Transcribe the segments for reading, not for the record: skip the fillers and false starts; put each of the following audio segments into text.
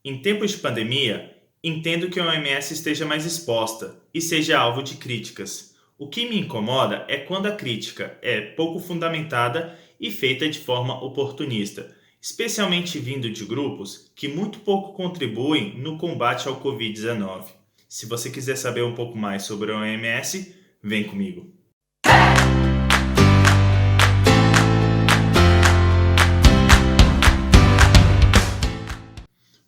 Em tempos de pandemia, entendo que a OMS esteja mais exposta e seja alvo de críticas. O que me incomoda é quando a crítica é pouco fundamentada e feita de forma oportunista, especialmente vindo de grupos que muito pouco contribuem no combate ao Covid-19. Se você quiser saber um pouco mais sobre a OMS, vem comigo.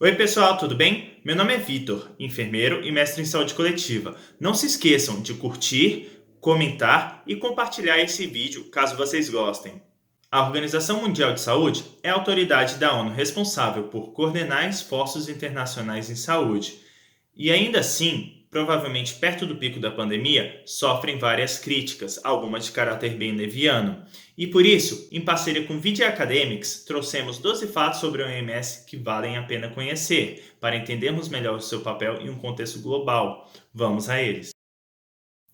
Oi, pessoal, tudo bem? Meu nome é Vitor, enfermeiro e mestre em saúde coletiva. Não se esqueçam de curtir, comentar e compartilhar esse vídeo caso vocês gostem. A Organização Mundial de Saúde é a autoridade da ONU responsável por coordenar esforços internacionais em saúde. E ainda assim, provavelmente perto do pico da pandemia, sofrem várias críticas, algumas de caráter bem leviano. E por isso, em parceria com Video Academics, trouxemos 12 fatos sobre a OMS que valem a pena conhecer, para entendermos melhor o seu papel em um contexto global. Vamos a eles.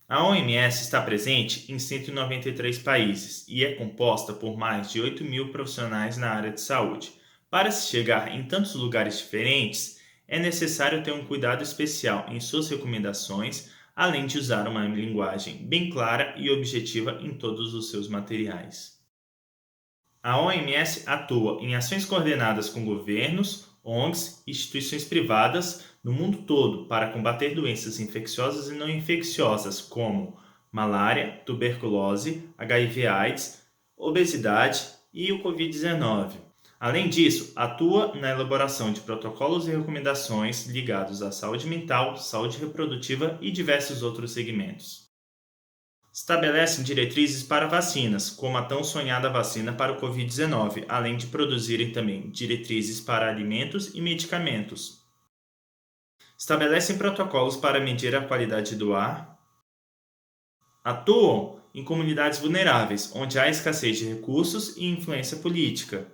A OMS está presente em 193 países e é composta por mais de 8 mil profissionais na área de saúde. Para se chegar em tantos lugares diferentes, é necessário ter um cuidado especial em suas recomendações, além de usar uma linguagem bem clara e objetiva em todos os seus materiais. A OMS atua em ações coordenadas com governos, ONGs e instituições privadas no mundo todo para combater doenças infecciosas e não infecciosas como malária, tuberculose, HIV/AIDS, obesidade e o Covid-19. Além disso, atua na elaboração de protocolos e recomendações ligados à saúde mental, saúde reprodutiva e diversos outros segmentos. Estabelecem diretrizes para vacinas, como a tão sonhada vacina para o Covid-19, além de produzirem também diretrizes para alimentos e medicamentos. Estabelecem protocolos para medir a qualidade do ar. Atuam em comunidades vulneráveis, onde há escassez de recursos e influência política.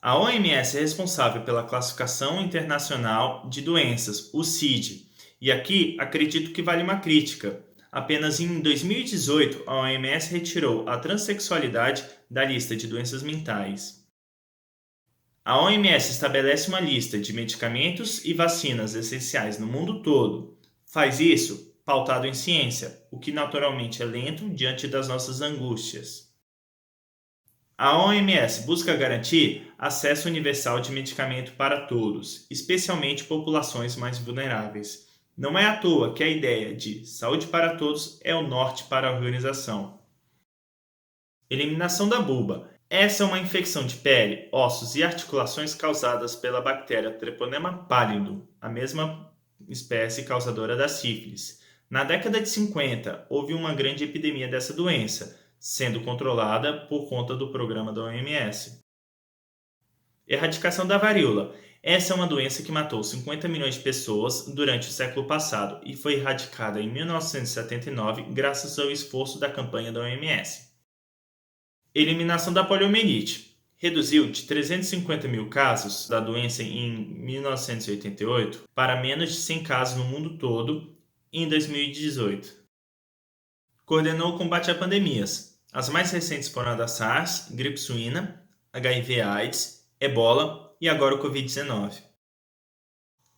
A OMS é responsável pela Classificação Internacional de Doenças, o CID, e aqui acredito que vale uma crítica. Apenas em 2018, a OMS retirou a transexualidade da lista de doenças mentais. A OMS estabelece uma lista de medicamentos e vacinas essenciais no mundo todo. Faz isso pautado em ciência, o que naturalmente é lento diante das nossas angústias. A OMS busca garantir acesso universal de medicamento para todos, especialmente populações mais vulneráveis. Não é à toa que a ideia de saúde para todos é o norte para a organização. Eliminação da buba. Essa é uma infecção de pele, ossos e articulações causadas pela bactéria Treponema pallidum, a mesma espécie causadora da sífilis. Na década de 50, houve uma grande epidemia dessa doença, sendo controlada por conta do programa da OMS. Erradicação da varíola. Essa é uma doença que matou 50 milhões de pessoas durante o século passado e foi erradicada em 1979 graças ao esforço da campanha da OMS. Eliminação da poliomielite. Reduziu de 350 mil casos da doença em 1988 para menos de 100 casos no mundo todo em 2018. Coordenou o combate a pandemias. As mais recentes foram a da SARS, gripe suína, HIV/AIDS, Ebola e agora o Covid-19.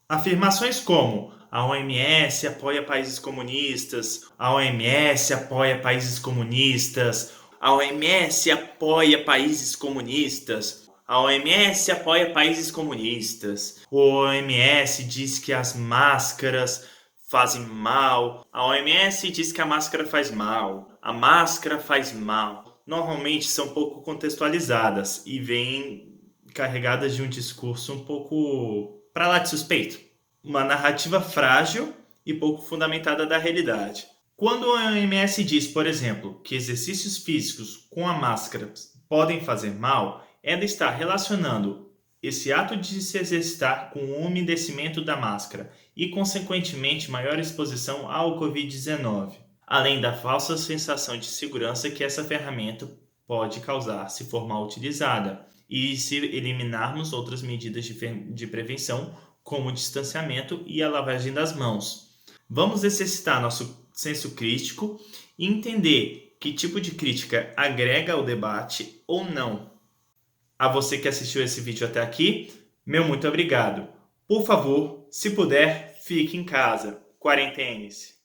Afirmações como a OMS apoia países comunistas, a OMS apoia países comunistas, a OMS apoia países comunistas, a OMS apoia países comunistas, o OMS diz que as máscaras fazem mal, a OMS diz que a máscara faz mal, a máscara faz mal. Normalmente são pouco contextualizadas e vêm carregadas de um discurso um pouco para lá de suspeito. Uma narrativa frágil e pouco fundamentada da realidade. Quando a OMS diz, por exemplo, que exercícios físicos com a máscara podem fazer mal, ela está relacionando esse ato de se exercitar com o umedecimento da máscara e, consequentemente, maior exposição ao Covid-19, além da falsa sensação de segurança que essa ferramenta pode causar se for mal utilizada e se eliminarmos outras medidas de prevenção, como o distanciamento e a lavagem das mãos. Vamos exercitar nosso senso crítico e entender que tipo de crítica agrega ao debate ou não. A você que assistiu esse vídeo até aqui, Meu muito obrigado. Por favor, se puder, fique em casa. Quarentene-se.